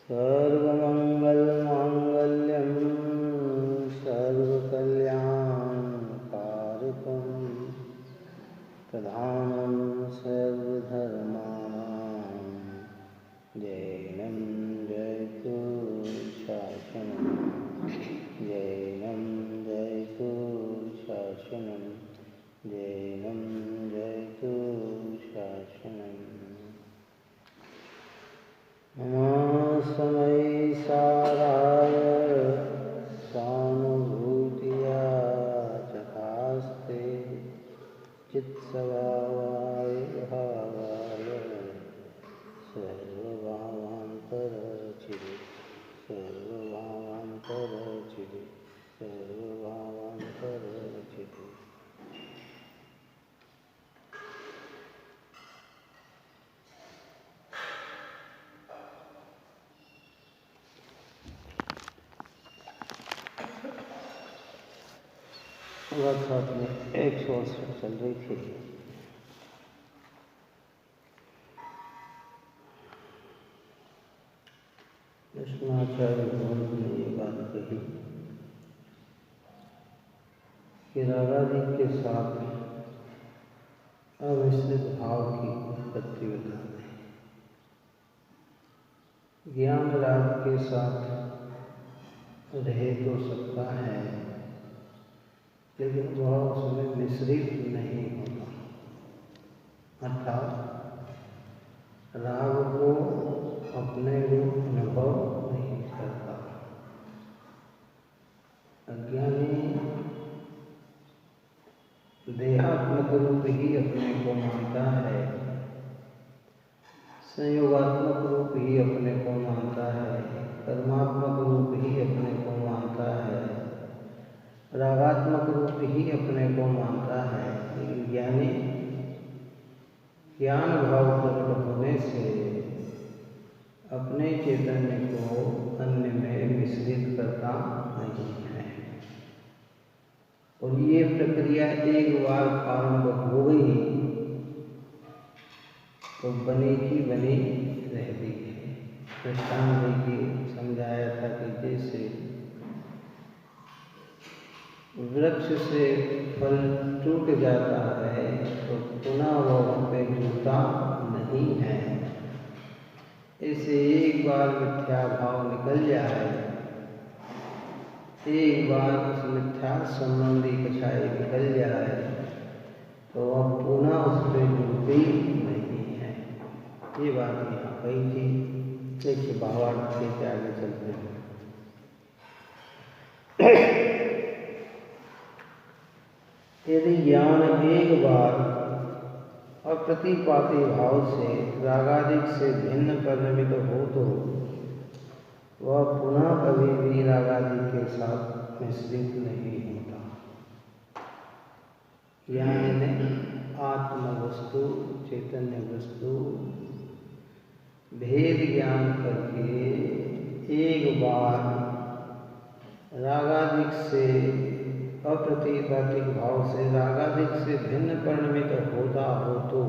सर्वमङ्गलमाङ्गल्यं सर्वकल्याणकारकं प्रधानं सर्वधर्माणां जैनं जयतु शासनं जैनं जयतु शासनं जैनं जयतु शासनम् नमस्मै साराय सानुभूतिया चकास्ते चित्स्वभावाय भावाय सर्वभावान्तरचिरे सर्वभावान्तरचिरे सर्वभावान्तरचिरे। वर्कशॉप में 180 चल रही थी। कृष्णाचार्य भगवान ने ये बात कही कि रागादि के साथ अमिश्रित भाव की उत्पत्ति बताते हैं। ज्ञान राग के साथ रह तो सकता है लेकिन वह उसमें मिश्रित नहीं होता, अर्थात राग को अपने रूप अनुभव नहीं करता। अज्ञानी देहात्मक रूप ही अपने को मानता है, संयोगात्मक रूप ही अपने को मानता है, कर्मात्मक रूप ही अपने को मानता है, रागात्मक रूप ही अपने को मानता है। लेकिन ज्ञानी ज्ञान भाव प्रकट होने से अपने चैतन्य को अन्य में मिश्रित करता नहीं है। और ये प्रक्रिया एक बार प्रारंभ हो गई तो बनी की बनी रहती है। दृष्टांत देके समझाया था कि जैसे वृक्ष से फल टूट जाता है तो पुनः वह पे जुड़ता नहीं है। इसे एक बार मिथ्या भाव निकल जाए, एक बार उस मिथ्या संबंधी कछाई निकल जाए तो वह पुनः उस पर जुड़ती नहीं है। ये बात यहाँ कही थी। देखिए भावार्थ से आगे चलते हैं। यदि ज्ञान एक बार अप्रतिपाती भाव से रागादिक से भिन्न परिणमित हो तो वह पुनः कभी भी रागादिक के साथ मिश्रित नहीं होता। यानी आत्म वस्तु चैतन्य वस्तु भेद ज्ञान करके एक बार रागादिक से अप्रतिपातिक भाव से रागादिक से भिन्न परिणमित होता हो तो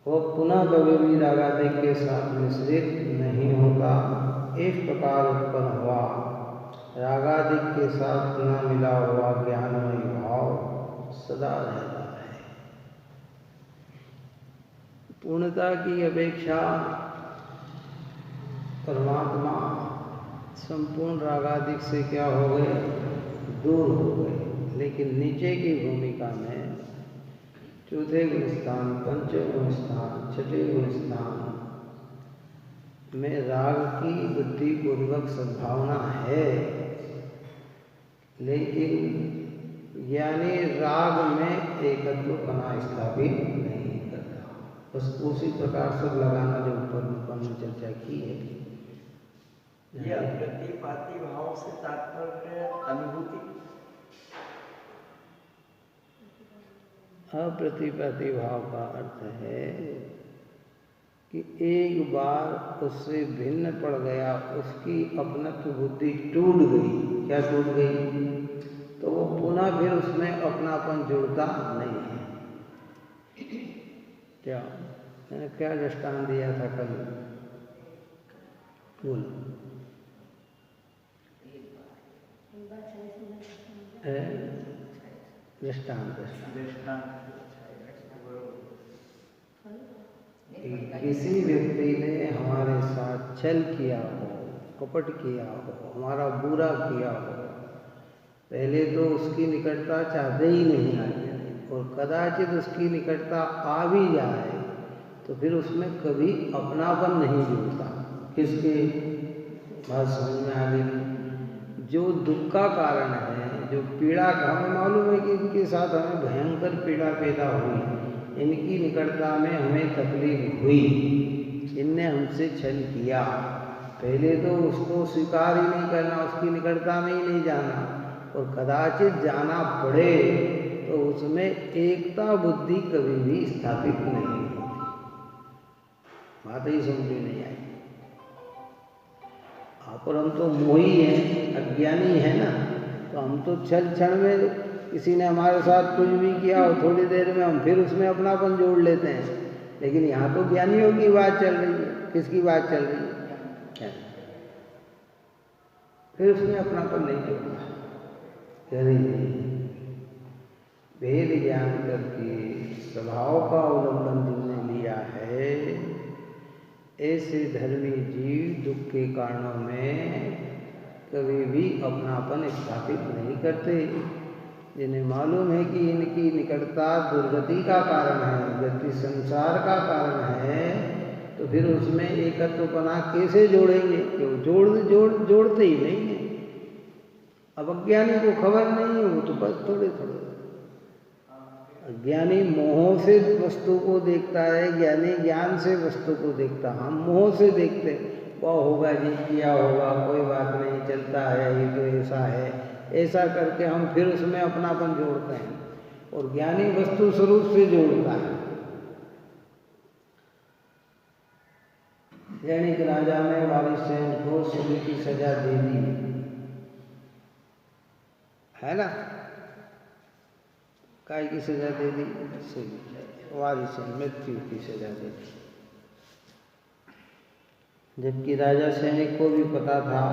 वो पुनः कभी भी रागादिक के साथ मिश्रित नहीं होता। इस प्रकार उत्पन्न हुआ रागादिक के साथ पुनः मिला हुआ ज्ञानमय भाव सदा रहता है। पूर्णता की अपेक्षा परमात्मा संपूर्ण रागादिक से क्या हो गए, दूर हो गए। लेकिन नीचे की भूमिका में चौथे गुण स्थान, पंचम गुण स्थान, छठे गुण स्थान में राग की बुद्धि पूर्वक सद्भावना है, लेकिन यानी राग में एकत्व बना स्थापित नहीं करता। बस उसी प्रकार सब लगाना जो ऊपर चर्चा की है। यह प्रतिपाती भाव से तात्पर्य अनुभूति। अप्रतिपाती भाव का अर्थ है कि एक बार उससे भिन्न पड़ गया, उसकी अपनत्व बुद्धि टूट गई। क्या टूट गई? तो वो पुनः फिर उसमें अपनापन जुड़ता नहीं है। क्या मैंने क्या दृष्टांत दिया था कल? बोलो। दृष्टांत किसी व्यक्ति ने हमारे साथ छल किया हो, कपट किया हो, हमारा बुरा किया हो, पहले तो उसकी निकटता चाहते ही नहीं, और कदाचित उसकी निकटता आ भी जाए तो फिर उसमें कभी अपनापन नहीं जुड़ता। किसके? बात समझ में आ गई? जो दुख का कारण है, जो पीड़ा का, हमें मालूम है कि इनके साथ हमें भयंकर पीड़ा पैदा हुई, इनकी निकटता में हमें तकलीफ हुई, इनने हमसे छल किया, पहले तो उसको स्वीकार ही नहीं करना, उसकी निकटता में ही नहीं जाना, और कदाचित जाना पड़े तो उसमें एकता बुद्धि कभी भी स्थापित नहीं होती। बात ही समझ में नहीं आई। और हम तो मोही हैं, अज्ञानी है ना, तो हम तो छल क्षण में किसी ने हमारे साथ कुछ भी किया और थोड़ी देर में हम फिर उसमें अपनापन जोड़ लेते हैं। लेकिन यहाँ तो ज्ञानियों की बात चल रही है। किसकी बात चल रही है? फिर उसमें अपनापन नहीं जोड़ना। भेद ज्ञान करके स्वभाव का अवलंबन जिसने लिया है, ऐसे धर्मी जीव दुख के कारणों में कभी भी अपनापन स्थापित नहीं करते। जिन्हें मालूम है कि इनकी निकटता दुर्गति का कारण है, गति संसार का कारण है, तो फिर उसमें एकत्वपना कैसे जोड़ेंगे? क्यों जोड़ते ही नहीं है। अब अज्ञानी को खबर नहीं है, वो तो बस थोड़े अज्ञानी मोह से वस्तु को देखता है, ज्ञानी ज्ञान से वस्तु को देखता। हम मोह से देखते, वो होगा जी, किया होगा, कोई बात नहीं, चलता है, ये तो ऐसा है, ऐसा करके हम फिर उसमें अपनापन जोड़ते हैं, और ज्ञानी वस्तु स्वरूप से जोड़ता है। जैनिक राजा ने वारिसेन को सूली की सजा दे दी, है ना? काय की सजा दे दी? वारिसेन, मृत्यु की सजा दे दी। जबकि राजा सैनिक को भी पता था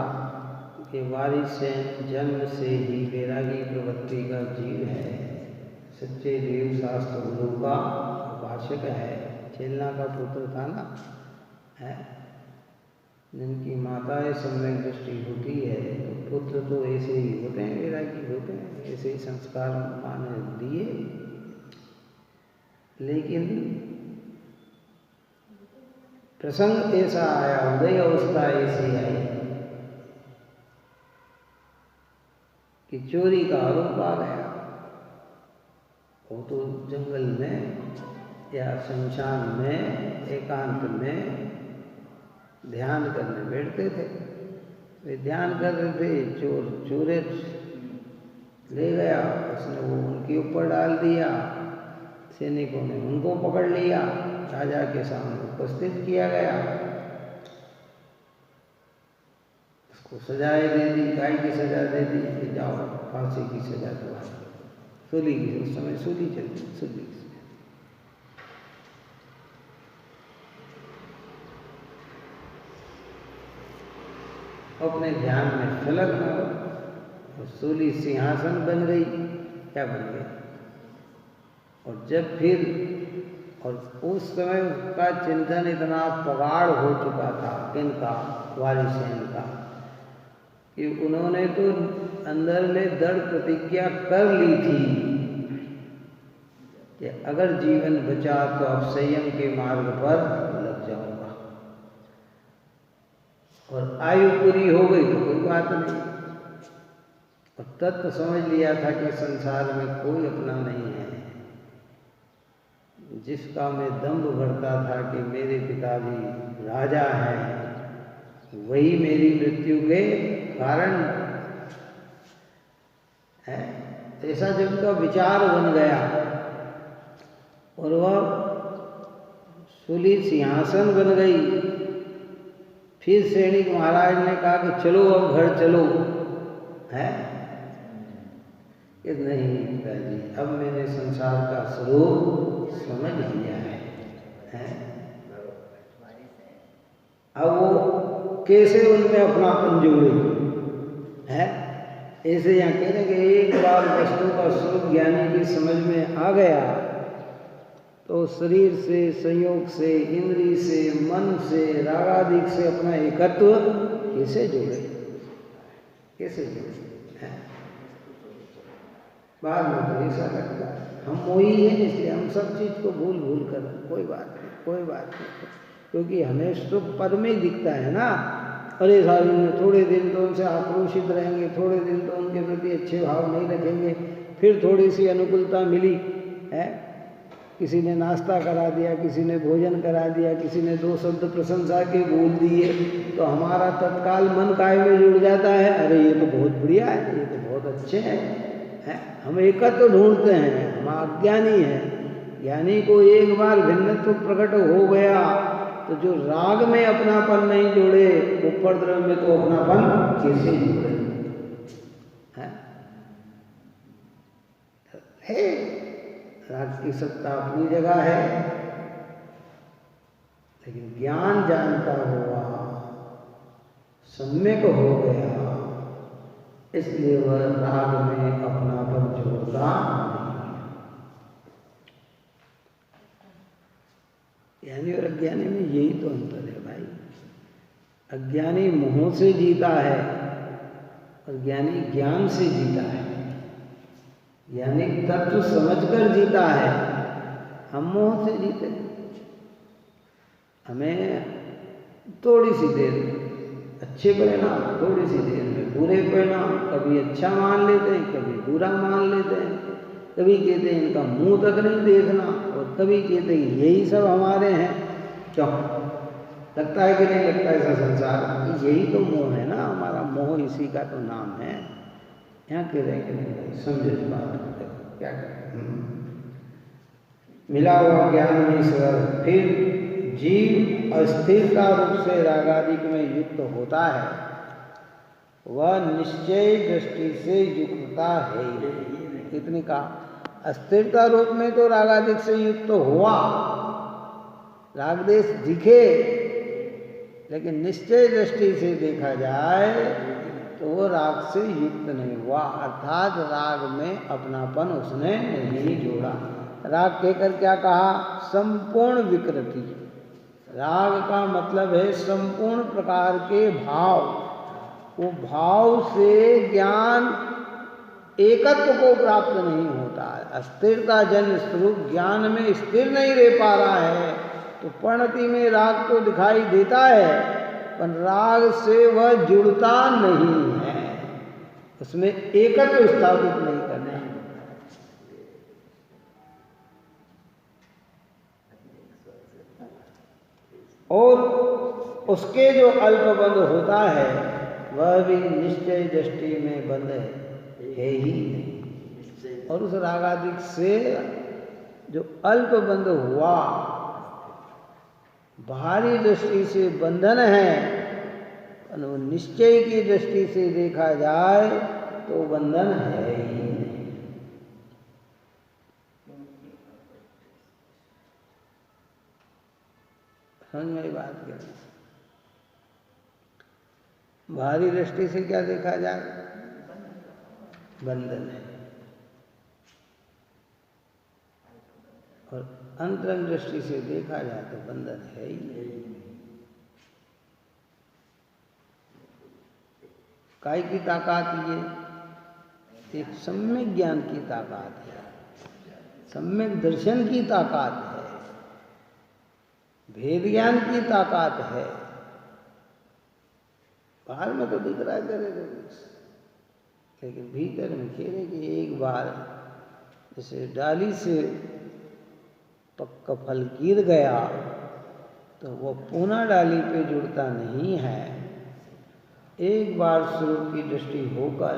कि वारिसेन जन्म से ही वैरागी प्रवृत्ति का जीव है, सच्चे देव शास्त्र गुरु का उपासक है, चेलना का पुत्र था ना, है, जिनकी माताएं सम्यक दृष्टि होती है, तो पुत्र तो ऐसे ही होते हैं, वैरागी होते हैं, ऐसे ही संस्कार माँ ने दिए। लेकिन प्रसंग ऐसा आया, उदय अवस्था ऐसी आई कि चोरी का आरोप आ गया। वो तो जंगल में या शमशान में एकांत में ध्यान करने बैठते थे। वे ध्यान कर रहे थे, चोर चोरे ले गया, उसने वो उनके ऊपर डाल दिया, सैनिकों ने उनको पकड़ लिया, राजा के सामने उपस्थित किया गया, उसको सजाएं दे दी, काय की सजा दे दी कि जाओ फांसी की सजा दो, सूली की, उस समय सूली चलती, सूली की। अपने ध्यान में संलग्न हो, सूली सिंहासन बन गई, क्या बन गई? और जब फिर, और उस समय उसका चिंतन इतना प्रगाढ़ हो चुका था, किनका? वारिसेन का, कि उन्होंने तो अंदर में दृढ़ प्रतिज्ञा कर ली थी कि अगर जीवन बचा तो अब संयम के मार्ग पर लग जाऊंगा, और आयु पूरी हो गई तो कोई बात नहीं। और तत्व समझ लिया था कि संसार में कोई अपना नहीं है। जिसका मैं दंभ भरता था कि मेरे पिताजी राजा हैं, वही मेरी मृत्यु के कारण है, ऐसा जब का विचार बन गया, और वह सूली सिंहासन बन गई। फिर सैनिक महाराज ने कहा कि चलो अब घर चलो, है कि नहीं पिताजी, अब मैंने संसार का स्वरूप समझ लिया है, अब वो कैसे उनमें अपनापन जोड़े है। ऐसे यहाँ कह रहे कि एक बार वस्तु का स्वरूप ज्ञानी की समझ में आ गया तो शरीर से, संयोग से, इंद्रिय से, मन से, रागादिक से अपना एकत्व कैसे जोड़े, कैसे जोड़े है? बाद में तो ऐसा लगता है हम वही हैं, इसलिए हम सब चीज को भूल भूल कर, कोई बात नहीं, कोई बात नहीं, क्योंकि हमें सुख पद में ही दिखता है ना। अरे साहब थोड़े दिन तो उनसे आक्रोशित रहेंगे, थोड़े दिन तो उनके प्रति अच्छे भाव नहीं रखेंगे, फिर थोड़ी सी अनुकूलता मिली है, किसी ने नाश्ता करा दिया, किसी ने भोजन करा दिया, किसी ने दो शब्द प्रशंसा के बोल दिए, तो हमारा तत्काल मन काय में जुड़ जाता है, अरे ये तो बहुत बढ़िया है, ये तो बहुत अच्छे हैं है? हम एकत्व ढूंढते हैं, हम अज्ञानी हैं। ज्ञानी को एक बार भिन्नत्व प्रकट हो गया तो जो राग में अपनापन नहीं जोड़े वो परद्रव्य में तो अपनापन कैसे जोड़े है? राग की सत्ता अपनी जगह है, लेकिन ज्ञान जानता हुआ सम्यक हो गया, इसलिए वह राग में अपनापन जोड़ता नहीं। ज्ञानी और अज्ञानी में यही तो अंतर है भाई। अज्ञानी मोह से जीता है और ज्ञानी ज्ञान से जीता है। ज्ञानी तत्व समझकर जीता है, हम मोह से जीते। हमें थोड़ी सी देर अच्छे परिणाम, थोड़ी सी देर में बुरे परिणाम, कभी अच्छा मान लेते हैं, कभी बुरा मान लेते हैं, कभी कहते हैं इनका मुंह तक नहीं देखना, और कभी कहते हैं यही सब हमारे हैं। क्यों लगता है कि नहीं लगता ऐसा संसार? यही तो मोह है ना हमारा, मोह इसी का तो नाम है। यहाँ कह रहे हैं कि नहीं समझे इस बात को, क्या करें? मिला हुआ ज्ञान में सरल, फिर जीव अस्थिरता रूप से रागादिक में युक्त होता है, वह निश्चय दृष्टि से युक्तता है। कितनी का अस्थिरता रूप में तो रागादिक से युक्त हुआ, रागदेश दिखे, लेकिन निश्चय दृष्टि से देखा जाए तो वो राग से युक्त नहीं हुआ, अर्थात राग में अपनापन उसने नहीं जोड़ा। राग कहकर क्या कहा? संपूर्ण विकृति। राग का मतलब है संपूर्ण प्रकार के भाव। वो भाव से ज्ञान एकत्व को प्राप्त नहीं होता है। अस्थिरता जन स्वरूप ज्ञान में स्थिर नहीं रह पा रहा है, तो परिणति में राग तो दिखाई देता है, पर राग से वह जुड़ता नहीं है, उसमें एकत्व स्थापित नहीं करना है। और उसके जो अल्पबंध होता है वह भी निश्चय दृष्टि में बंध है ही नहीं। और उस रागादिक से जो अल्पबंध हुआ, बाहरी दृष्टि से बंधन है, वो निश्चय की दृष्टि से देखा जाए तो बंधन है ही नहीं। समझ में बात करें, बाहरी दृष्टि से क्या देखा जाए? बंधन है। और अंतरंग दृष्टि से देखा जाए तो बंधन है ही नहीं। काय की ताकत ये एक सम्यक ज्ञान की ताकत है, सम्यक दर्शन की ताकत है, भेद ज्ञान की ताकत है। बाहर में तो दिख रहा है, लेकिन भीतर में खेले कि एक बार जैसे डाली से पक्का फल गिर गया तो वो पुनः डाली पे जुड़ता नहीं है। एक बार स्वरूप की दृष्टि होकर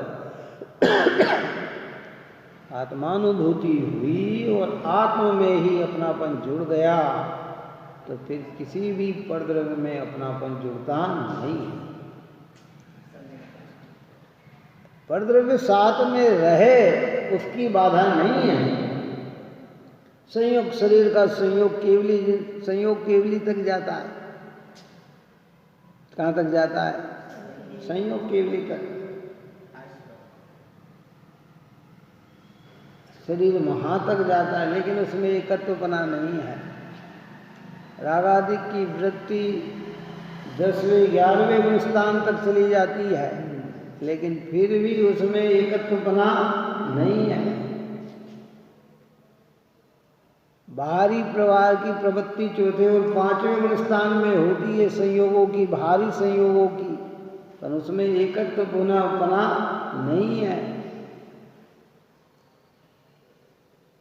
आत्मानुभूति हुई और आत्मा में ही अपनापन जुड़ गया तो फिर किसी भी परद्रव्य में अपनापन जुड़ता नहीं है। परद्रव्य साथ में रहे उसकी बाधा नहीं है। संयोग, शरीर का संयोग केवली तक जाता है, कहाँ तक जाता है? संयोग केवली तक। शरीर वहाँ तक जाता है, लेकिन उसमें एकत्वपना नहीं है। रागादिक की वृत्ति 10वें 11वें गुण स्थान तक चली जाती है, लेकिन फिर भी उसमें एकत्वपना नहीं है। बाहरी प्रवाह की प्रवृत्ति 4थे और 5वें गुण स्थान में होती है, संयोगों की, बाहरी संयोगों की, पर उसमें एकत्वपना नहीं है।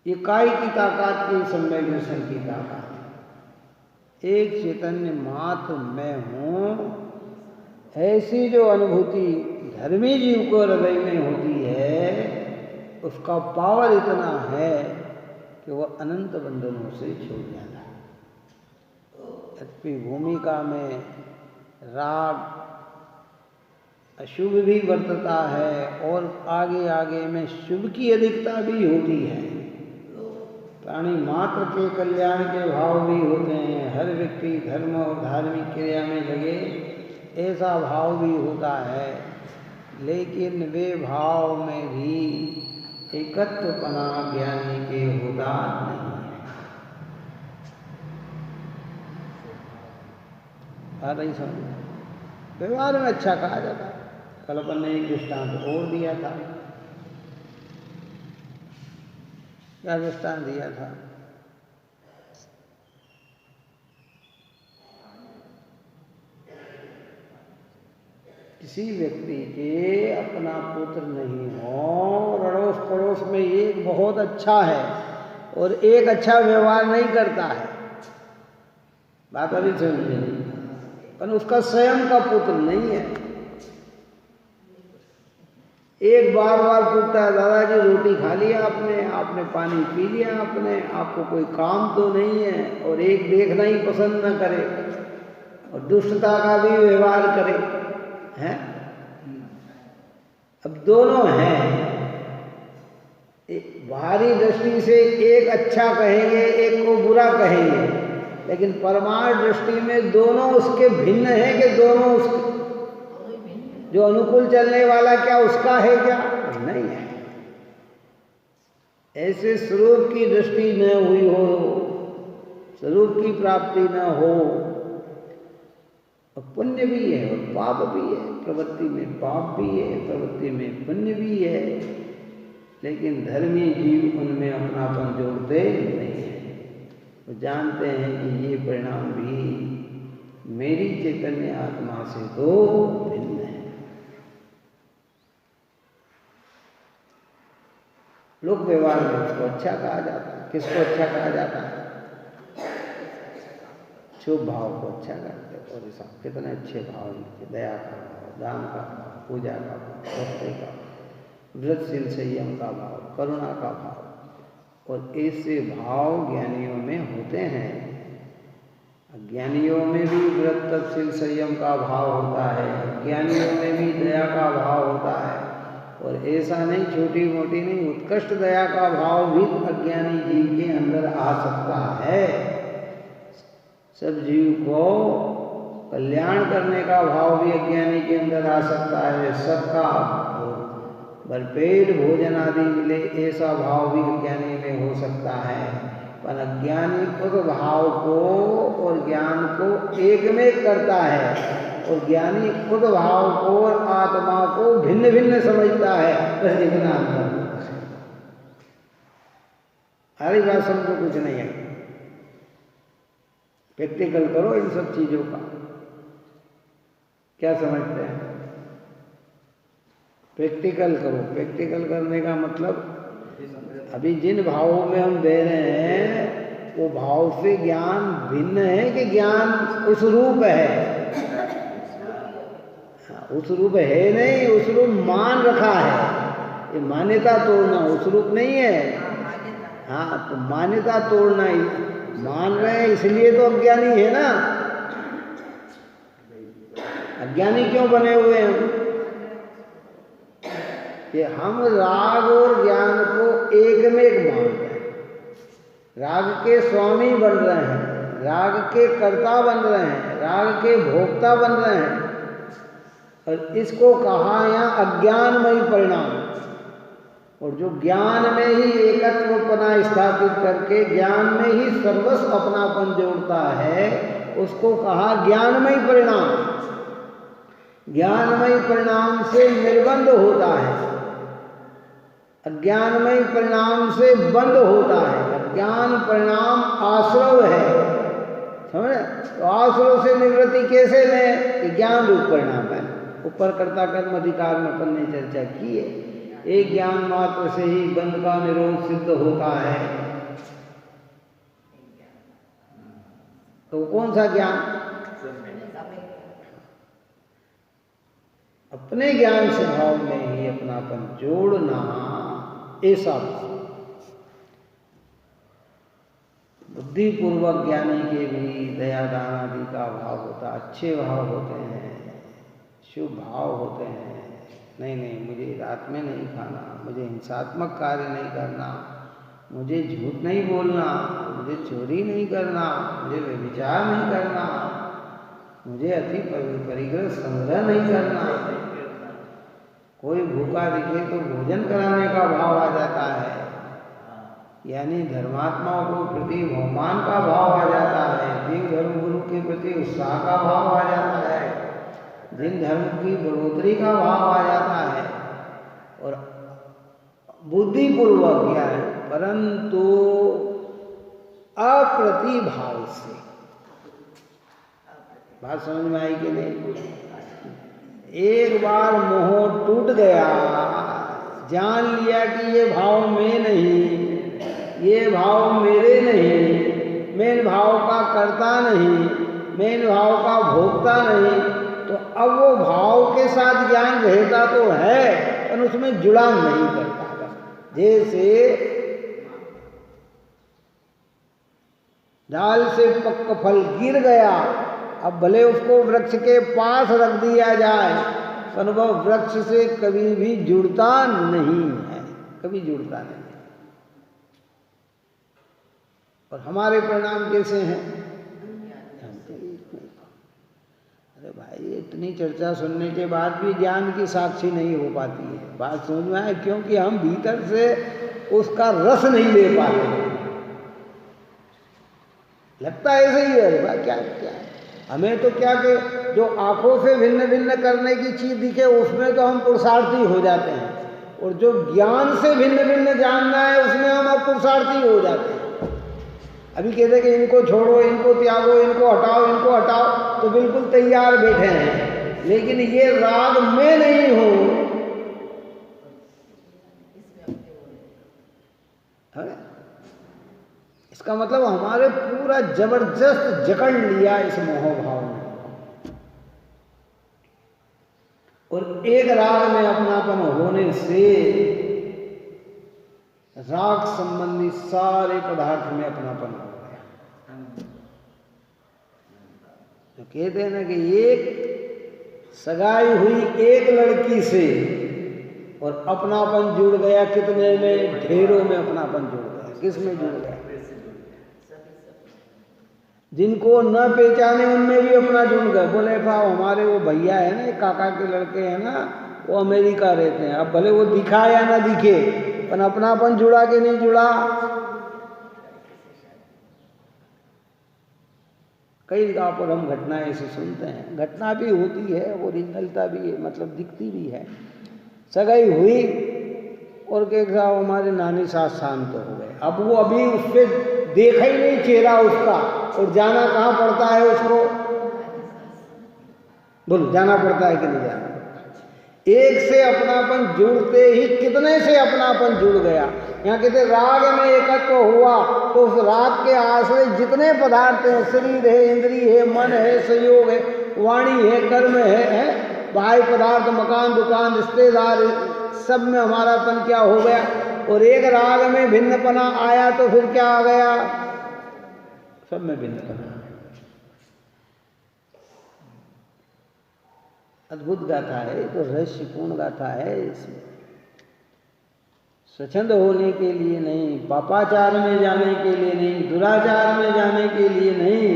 ये काय की ताकत की सम्यक दर्शन की ताकत, एक चैतन्य मात्र मैं हूँ, ऐसी जो अनुभूति धर्मी जीव को हृदय में होती है, उसका पावर इतना है कि वह अनंत बंधनों से छूट जाता है। अपनी भूमिका में राग अशुभ भी बरतता है और आगे आगे में शुभ की अधिकता भी होती है। प्राणी मात्र के कल्याण के भाव भी होते हैं। हर व्यक्ति धर्म और धार्मिक क्रिया में लगे, ऐसा भाव भी होता है, लेकिन वे भाव में भी एकत्वपना ज्ञानी के होता नहीं है। बात ही समझ, व्यवहार में अच्छा कहा जाता है। कल अपन ने एक दृष्टांत और दिया था। क्या दृष्टांत दिया था? किसी व्यक्ति के अपना पुत्र नहीं हो, अड़ोस पड़ोस में एक बहुत अच्छा है और एक अच्छा व्यवहार नहीं करता है, बात अभी समझ नहीं, पर उसका स्वयं का पुत्र नहीं है। एक बार पूछता है, दादाजी रोटी खा लिया आपने पानी पी लिया आपको कोई काम तो नहीं है, और एक देखना ही पसंद न करे और दुष्टता का भी व्यवहार करे हैं। अब दोनों हैं, बाहरी दृष्टि से एक अच्छा कहेंगे, एक को बुरा कहेंगे, लेकिन परमार्थ दृष्टि में दोनों उसके भिन्न हैं कि दोनों उसके, जो अनुकूल चलने वाला क्या उसका है, क्या नहीं है। ऐसे स्वरूप की दृष्टि न हुई हो, स्वरूप की प्राप्ति न हो, और पुण्य भी है और पाप भी है, प्रवृत्ति में पाप भी है, प्रवृत्ति में पुण्य भी है, लेकिन धर्मी जीव उनमें अपनापन जोड़ते नहीं है। वो जानते हैं कि ये परिणाम भी मेरी चैतन्य आत्मा से तो भिन्न है। लोक व्यवहार में उसको अच्छा कहा जाता है। किसको अच्छा कहा जाता है? शुभ भाव को अच्छा करते हैं। और ऐसा कितने अच्छे भाव हैं, दया का भाव, दान का भाव, पूजा का भाव, भक्ति का, व्रतशील संयम का भाव, करुणा का भाव, और ऐसे भाव ज्ञानियों में होते हैं। ज्ञानियों में भी व्रत तपशील संयम का भाव होता है, ज्ञानियों में भी दया का भाव होता है, और ऐसा नहीं छोटी मोटी नहीं, उत्कृष्ट दया का भाव भी अज्ञानी जीव के अंदर आ सकता है। सब जीव को कल्याण करने का भाव भी अज्ञानी के अंदर आ सकता है। सबका भरपेट भोजन आदि मिले, ऐसा भाव भी अज्ञानी में हो सकता है। पर अज्ञानी उस भाव को और ज्ञान को एक में करता है, और ज्ञानी खुद भाव को और आत्मा को भिन्न भिन्न समझता है। बस इतना अंतर। हमारी बात समझो, कुछ नहीं है। प्रैक्टिकल करो इन सब चीजों का। क्या समझते हैं? प्रैक्टिकल करो। प्रैक्टिकल करने का मतलब अभी जिन भावों में हम दे रहे हैं वो भाव से ज्ञान भिन्न है कि ज्ञान उस रूप है? उस रूप है नहीं, उस रूप मान रखा है। ये मान्यता तोड़ना उस रूप नहीं है। हाँ, तो मान्यता तोड़ना ही मान रहे हैं, इसलिए तो अज्ञानी है ना। अज्ञानी क्यों बने हुए हैं? कि हम राग और ज्ञान को एक में एक मान रहे हैं। राग के स्वामी बन रहे हैं, राग के कर्ता बन रहे हैं, राग के भोक्ता बन रहे हैं, और इसको कहा यहाँ अज्ञानमयी परिणाम। और जो ज्ञान में ही एकत्वपना स्थापित करके ज्ञान में ही सर्वस्व अपनापन जोड़ता है, उसको कहा ज्ञानमयी परिणाम। ज्ञानमयी परिणाम से निर्बंध होता है, अज्ञानमयी परिणाम से बंद होता है। अज्ञान परिणाम आश्रव है, समझे? तो आश्रव से निवृत्ति कैसे लें? कि ज्ञान रूप परिणाम है। ऊपर कर्ता कर्म अधिकार में अपन ने चर्चा की है, एक ज्ञान मात्र से ही बंध का निरोध सिद्ध होता है। तो कौन सा ज्ञान? अपने ज्ञान स्वभाव में ही अपनापन जोड़ना, ऐसा बुद्धिपूर्वक ज्ञानी के भी दया दान आदि का भाव होता, अच्छे भाव होते हैं, शुभ भाव होते हैं। नहीं नहीं, मुझे रात में नहीं खाना, मुझे हिंसात्मक कार्य नहीं करना, मुझे झूठ नहीं बोलना, मुझे चोरी नहीं करना, मुझे व्यभिचार नहीं करना, मुझे अति परिग्रह संग्रह नहीं करना। कोई भूखा दिखे तो भोजन कराने का भाव आ जाता है, यानी धर्मात्माओं को प्रति बहुमान का भाव आ जाता है, जिन धर्म गुरु के प्रति उत्साह का भाव आ जाता है, जिन धर्म की बढ़ोतरी का भाव आ जाता है। और बुद्धिपूर्वक ज्ञान, परंतु अप्रतिभाव से। बात समझ में आई कि नहीं? एक बार मोह टूट गया, जान लिया कि ये भाव मैं नहीं, ये भाव मेरे नहीं, मैं इन भाव का करता नहीं, मैं इन भाव का भोगता नहीं, तो अब वो भाव के साथ ज्ञान रहता तो है, पर उसमें जुड़ान नहीं करता। जैसे डाल से पक्का फल गिर गया, अब भले उसको वृक्ष के पास रख दिया जाए, पर वह वृक्ष से कभी भी जुड़ता नहीं है, कभी जुड़ता नहीं है। और हमारे परिणाम कैसे हैं? अरे भाई, इतनी चर्चा सुनने के बाद भी ज्ञान की साक्षी नहीं हो पाती है। बात समझ में आए? क्योंकि हम भीतर से उसका रस नहीं ले पाते। लगता है ऐसे ही है, भाई क्या क्या हमें तो क्या कि जो आंखों से भिन्न भिन्न करने की चीज दिखे उसमें तो हम पुरुषार्थी हो जाते हैं, और जो ज्ञान से भिन्न भिन्न जानना है उसमें हम अपुरुषार्थी हो जाते हैं। अभी कहते कि इनको छोड़ो, इनको त्यागो, इनको हटाओ, तो बिल्कुल तैयार बैठे हैं, लेकिन ये राग मैं नहीं हूं। इसका मतलब हमारे पूरा जबरदस्त जकड़ लिया इस मोह भाव ने, और एक राग में अपनापन होने से राग संबंधी सारे पदार्थ में अपनापन हो गया। तो कहते हैं ना कि एक सगाई हुई एक लड़की से और अपनापन जुड़ गया कितने में? ढेरों में अपनापन जुड़ गया। किस में जुड़ गया? जिनको न पहचाने उनमें भी अपना जुड़ गए। बोले साहब हमारे वो भैया है ना, काका के लड़के हैं ना, वो अमेरिका रहते हैं। अब भले वो दिखा या ना दिखे, पर अपनापन जुड़ा कि नहीं जुड़ा? कई जगह पर हम घटनाएं ऐसे सुनते हैं, घटना भी होती है, ओरिजिनलता भी है, मतलब दिखती भी है। सगाई हुई और के साहब हमारे नानी सास शांत हो गए। अब वो अभी उससे देखा ही नहीं चेहरा उसका, और जाना कहाँ पड़ता है उसको? बोलो, जाना पड़ता है कि नहीं जाना? एक से अपनापन जुड़ते ही कितने से अपनापन जुड़ गया। यहाँ कहते राग में एकत्व हुआ, तो उस राग के आश्रय जितने पदार्थ हैं, शरीर है, इंद्रिय है, मन है, संयोग है, वाणी है, कर्म है, बाह्य पदार्थ, मकान, दुकान, रिश्तेदार, सब में हमारापन क्या हो गया। और एक राग में भिन्नपना आया तो फिर क्या आ गया? सब में भिन्नपना। अद्भुत गाथा है, तो रहस्यपूर्ण गाथा है। इसमें स्वच्छंद होने के लिए नहीं, पापाचार में जाने के लिए नहीं, दुराचार में जाने के लिए नहीं,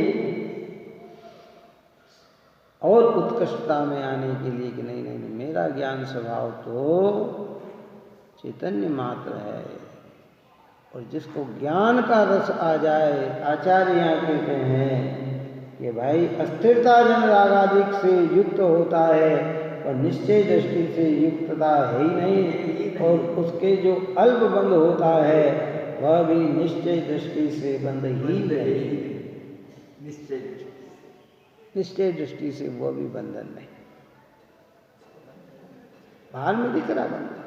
और उत्कृष्टता में आने के लिए कि नहीं नहीं नहीं, मेरा ज्ञान स्वभाव तो चैतन्य मात्र है। और जिसको ज्ञान का रस आ जाए, आचार्य यहाँ कहते हैं कि भाई अस्थिरता जन रागादिक से युक्त होता है और निश्चय दृष्टि से युक्तता है ही नहीं, और उसके जो अल्प बंध होता है वह भी निश्चय दृष्टि से बंध ही नहीं, निश्चय दृष्टि से वह भी बंधन नहीं। बाहर में दिख रहा बंधन,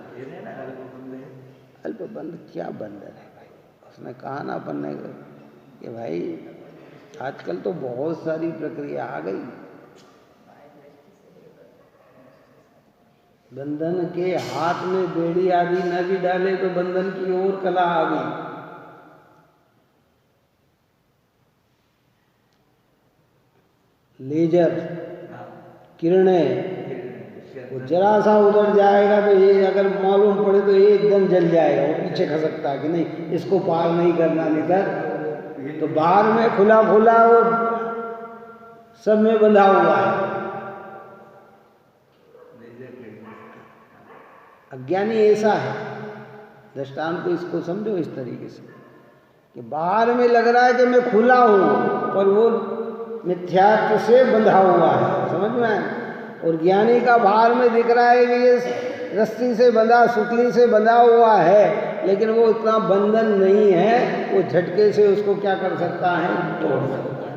अल्प बंध क्या बंधन है भाई। उसने कहा ना अपन ने कि भाई आजकल तो बहुत सारी प्रक्रिया आ गई, बंधन के हाथ में बेड़ी आदि न भी डाले तो बंधन की ओर कला आ गई। लेजर किरणें, वो जरा सा उधर जाएगा तो ये अगर मालूम पड़े तो ये एकदम जल जाएगा, वो पीछे खसकता है कि नहीं इसको पार नहीं करना, निकल। तो बाहर में खुला खुला और सब में बंधा हुआ है। अज्ञानी ऐसा है, दृष्टांत को इसको समझो इस तरीके से कि बाहर में लग रहा है कि मैं खुला हूं, पर वो मिथ्यात्व से बंधा हुआ है, समझ में आए। और ज्ञानी का बाहर में दिख रहा है कि ये रस्सी से बंधा, सुतली से बंधा हुआ है, लेकिन वो इतना बंधन नहीं है, वो झटके से उसको क्या कर सकता है, तोड़ सकता है।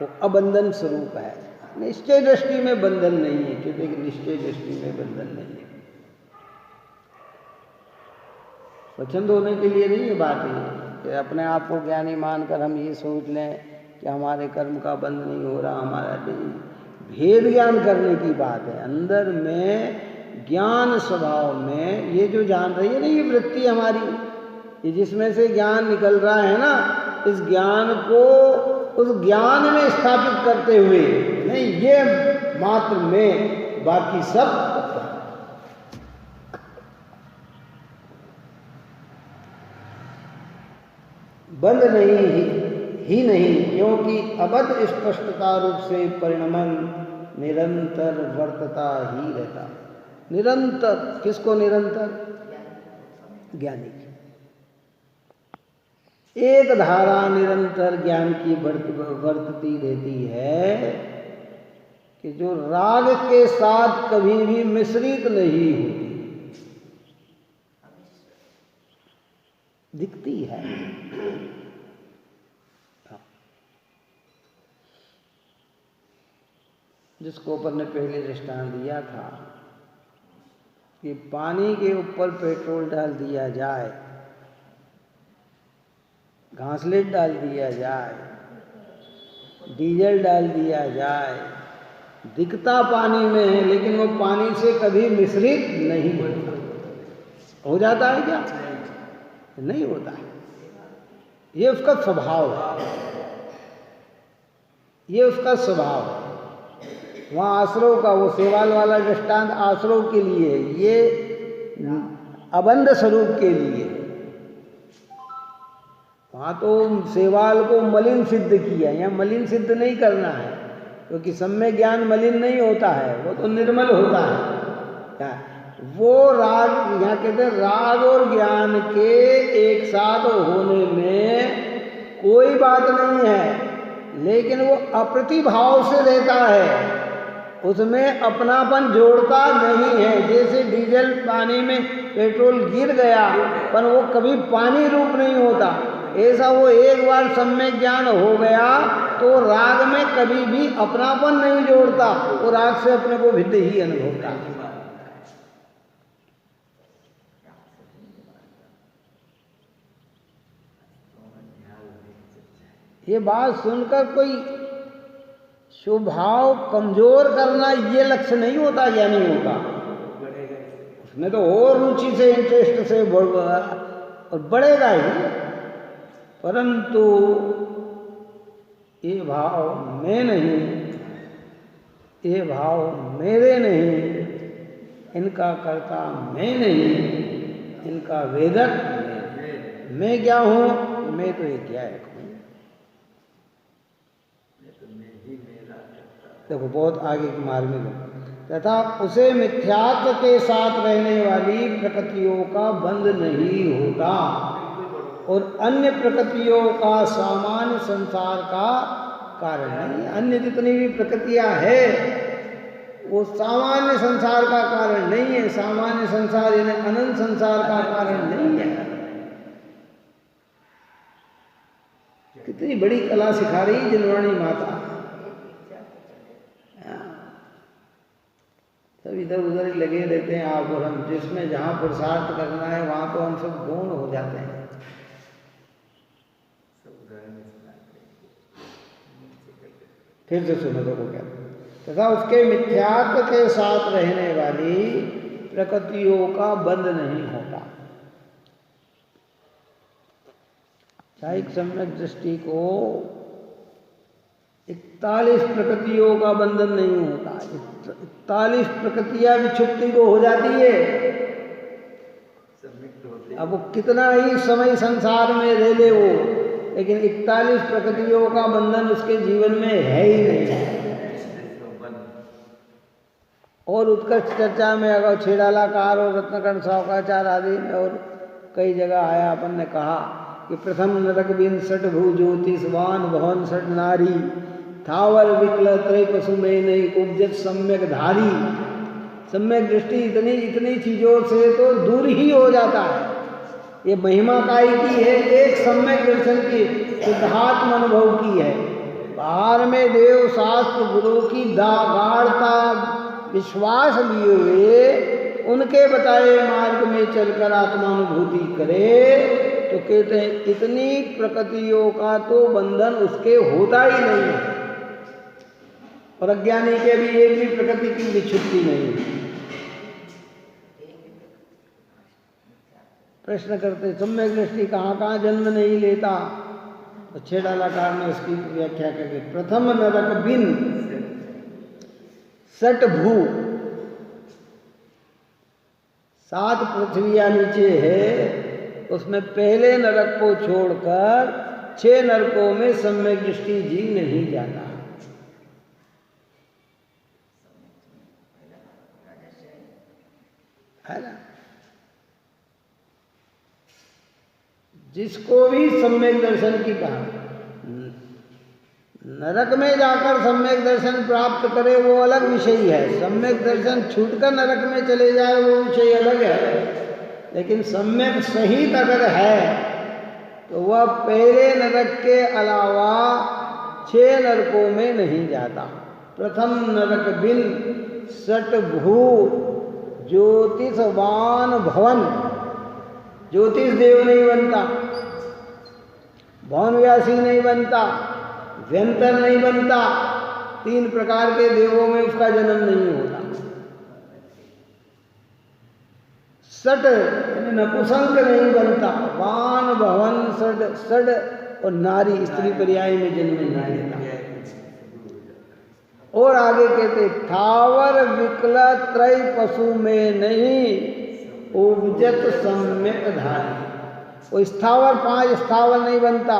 वो अबंधन स्वरूप है। निश्चय दृष्टि में बंधन नहीं है, क्योंकि निश्चय दृष्टि में बंधन नहीं है। स्वच्छंद होने के लिए नहीं ये बात है कि अपने आप को ज्ञानी मानकर हम ये सोच लें कि हमारे कर्म का बंध नहीं हो रहा, हमारा नहीं। भेद ज्ञान करने की बात है। अंदर में ज्ञान स्वभाव में ये जो जान रही है ना, ये वृत्ति हमारी, ये जिसमें से ज्ञान निकल रहा है ना, इस ज्ञान को उस ज्ञान में स्थापित करते हुए नहीं, ये मात्र में, बाकी सब बंद नहीं ही नहीं, क्योंकि अबद्ध स्पष्टता रूप से परिणमन निरंतर वर्तता ही रहता। निरंतर किसको निरंतर? ज्ञानी की एक धारा निरंतर ज्ञान की वर्तती रहती है कि जो राग के साथ कभी भी मिश्रित नहीं होती, दिखती है। जिसको अपन ने पहले दृष्टांत दिया था कि पानी के ऊपर पेट्रोल डाल दिया जाए, घासलेट डाल दिया जाए, डीजल डाल दिया जाए, दिखता पानी में है लेकिन वो पानी से कभी मिश्रित नहीं होता। हो जाता है क्या? नहीं होता है। ये उसका स्वभाव है, ये उसका स्वभाव है। वहाँ आश्रव का वो सेवाल वाला दृष्टांत आश्रव के लिए है, ये अबंध स्वरूप के लिए। वहाँ तो सेवाल को मलिन सिद्ध किया, यहाँ मलिन सिद्ध नहीं करना है, क्योंकि सम्यक ज्ञान मलिन नहीं होता है, वो तो निर्मल होता है। वो राग, यहाँ कहते हैं राग और ज्ञान के एक साथ होने में कोई बात नहीं है, लेकिन वो अप्रतिभाव से रहता है, उसमें अपनापन जोड़ता नहीं है। जैसे डीजल पानी में पेट्रोल गिर गया पर वो कभी पानी रूप नहीं होता, ऐसा वो एक बार सम्यक ज्ञान हो गया तो राग में कभी भी अपनापन नहीं जोड़ता, वो राग से अपने को भिन्न ही अनुभव होता है। ये बात सुनकर कोई स्वभाव कमजोर करना ये लक्ष्य नहीं होता ज्ञानियों का, उसमें तो और रुचि से, इंटरेस्ट से और बढ़ेगा ही। परंतु ये भाव मैं नहीं, ये भाव मेरे नहीं, इनका कर्ता मैं नहीं, इनका वेदक मैं क्या हूँ? मैं तो एक गायक हूँ। देखो बहुत आगे की मार्मिक है। तथा उसे मिथ्यात्व के साथ रहने वाली प्रकृतियों का बंध नहीं होता और अन्य प्रकृतियों का सामान्य संसार का कारण नहीं। अन्य जितनी भी प्रकृतियां है वो सामान्य संसार का कारण नहीं है। सामान्य संसार यानी अनंत संसार का कारण नहीं है। कितनी बड़ी कला सिखा रही जिनवाणी माता। सब इधर उधर ही लगे रहते हैं आप और हम, जिसमें जहाँ पुरुषार्थ करना है वहाँ तो हम सब गौण हो जाते हैं। फिर से सुनो देखो क्या, तथा उसके मिथ्यात्व के साथ रहने वाली प्रकृतियों का बंध नहीं होता। एक सम्यक दृष्टि को 41 प्रकृतियों का बंधन नहीं होता। 41 प्रकृतियां भी छुट्टी को हो जाती है। अब वो कितना ही समय संसार में रह ले वो, लेकिन 41 प्रकृतियों का बंधन उसके जीवन में है ही नहीं। और उत्कर्ष चर्चा में अगर छेड़ालाकार और रत्नकर्ण सावकाचार्य आदि में और कई जगह आया, अपन ने कहा कि प्रथम नरक बिन सठ भू ज्योतिषवान भवन सठ नारी थावर विकल त्रय पशु में नहीं उपजत सम्यक धारी। सम्यक दृष्टि इतनी चीजों से तो दूर ही हो जाता है। ये महिमा काय की है? एक सम्यक दर्शन की, शुद्धात्म अनुभव की है। बाहर में देव शास्त्र गुरु की गाढ़ता विश्वास लिए हुए उनके बताए मार्ग में चलकर आत्मानुभूति करे तो कहते हैं इतनी प्रकृतियों का तो बंधन उसके होता ही नहीं है। और अज्ञानी के भी एक भी प्रकृति की विच्छुत्ति नहीं। प्रश्न करते सम्यक दृष्टि कहाँ कहाँ जन्म नहीं लेता, तो छेड़ालाकार ने उसकी व्याख्या करके प्रथम नरक बिन सट भू, 7 पृथ्वियां नीचे है, उसमें पहले नरक को छोड़कर 6 नरकों में सम्यक दृष्टि जीव नहीं जाता है ना। जिसको भी सम्यक दर्शन की कहा, नरक में जाकर सम्यक दर्शन प्राप्त करे वो अलग विषय है। सम्यक दर्शन छूटकर नरक में चले जाए वो विषय अलग है। लेकिन सम्यक सहित अगर है तो वह पहले नरक के अलावा 6 नरकों में नहीं जाता। प्रथम नरक बिन सट भू ज्योतिषवान भवन, ज्योतिष देव नहीं बनता, भवन व्यासी नहीं बनता, व्यंतर नहीं बनता, 3 प्रकार के देवों में उसका जन्म नहीं होता। सट यानी नपुंसक नहीं बनता, वान भवन सड, सड और नारी स्त्री पर्याय में जन्म नहीं लेता। और आगे कहते थावर विकल त्रय पशु में नहीं उपजत सम्यक धारी। वो स्थावर 5 स्थावर नहीं बनता,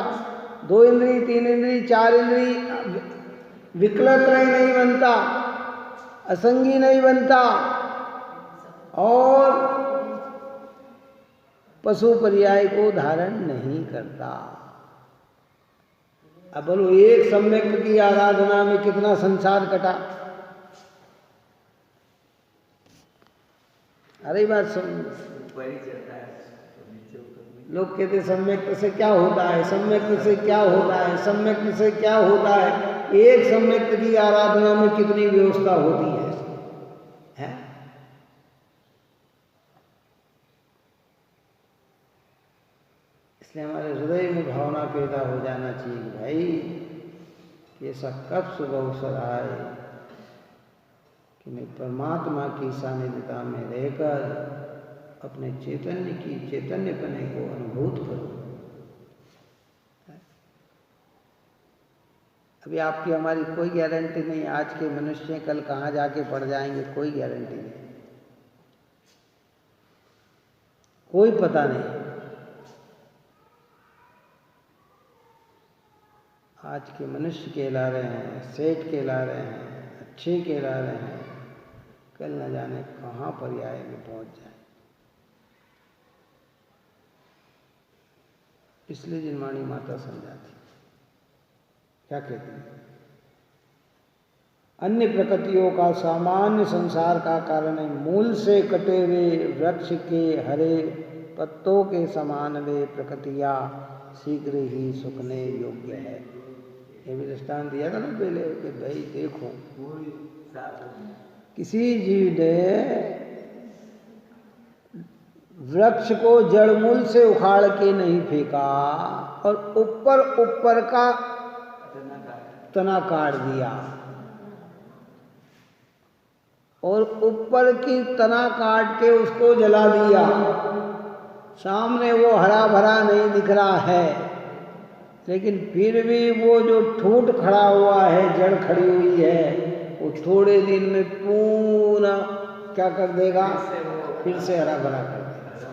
2 इंद्री 3 इंद्री 4 इंद्री, विकलत्रय नहीं बनता, असंगी नहीं बनता और पशु पर्याय को धारण नहीं करता। अब बोलो एक सम्यक की आराधना में कितना संसार कटा। अरे बात सुन, लोग कहते सम्यक से क्या होता है, सम्यक से क्या होता है, सम्यक से क्या होता है। एक सम्यक की आराधना में कितनी व्यवस्था होती है? इसलिए हमारे हृदय में भावना पैदा हो जाना चाहिए भाई कि ऐसा कब सुबह अवसर आए कि मैं परमात्मा की सानिध्यता में रहकर अपने चैतन्य की चैतन्यपने को अनुभूत करूं। अभी आपकी हमारी कोई गारंटी नहीं, आज के मनुष्य कल कहाँ जाके पड़ जाएंगे कोई गारंटी नहीं, कोई पता नहीं। आज के मनुष्य कहला रहे हैं, सेठ कहला रहे हैं, अच्छे के रह रहे हैं, कल न जाने कहाँ पर्याय में पहुंच जाए। इसलिए जिनवाणी माता समझाती, क्या कहती है, अन्य प्रकृतियों का सामान्य संसार का कारण है, मूल से कटे हुए वृक्ष के हरे पत्तों के समान वे प्रकृतियां शीघ्र ही सूखने योग्य है। ये भी दृष्टांत दिया था ना पहले कि भाई देखो, किसी जीव ने वृक्ष को जड़ मूल से उखाड़ के नहीं फेंका और ऊपर ऊपर का तना काट दिया, और ऊपर की तना काट के उसको जला दिया, सामने वो हरा भरा नहीं दिख रहा है, लेकिन फिर भी वो जो ठूंठ खड़ा हुआ है, जड़ खड़ी हुई है, वो थोड़े दिन में पूरा क्या कर देगा, फिर से हरा भरा कर देगा।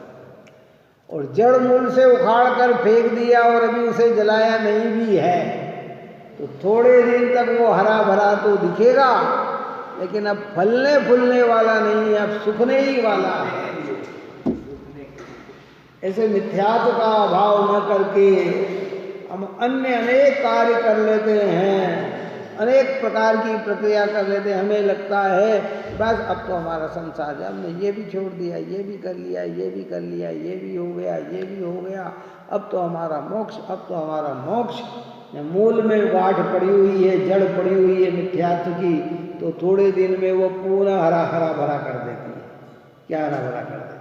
और जड़ मूल से उखाड़ कर फेंक दिया और अभी उसे जलाया नहीं भी है, तो थोड़े दिन तक वो हरा भरा तो दिखेगा, लेकिन अब फलने फूलने वाला नहीं है, अब सूखने ही वाला है। ऐसे मिथ्यात्व का अभाव न करके हम अन्य अनेक कार्य कर लेते हैं, अनेक प्रकार की प्रक्रिया कर लेते हैं। हमें लगता है बस अब तो हमारा संसार है, हमने ये भी छोड़ दिया, ये भी कर लिया, ये भी कर लिया, ये भी हो गया, ये भी हो गया, अब तो हमारा मोक्ष, अब तो हमारा मोक्ष। मूल में गांठ पड़ी हुई है, जड़ पड़ी हुई है मिथ्यात्व की, तो थोड़े दिन में वो पूरा हरा हरा भरा कर देती है। क्या हरा भरा कर देती है?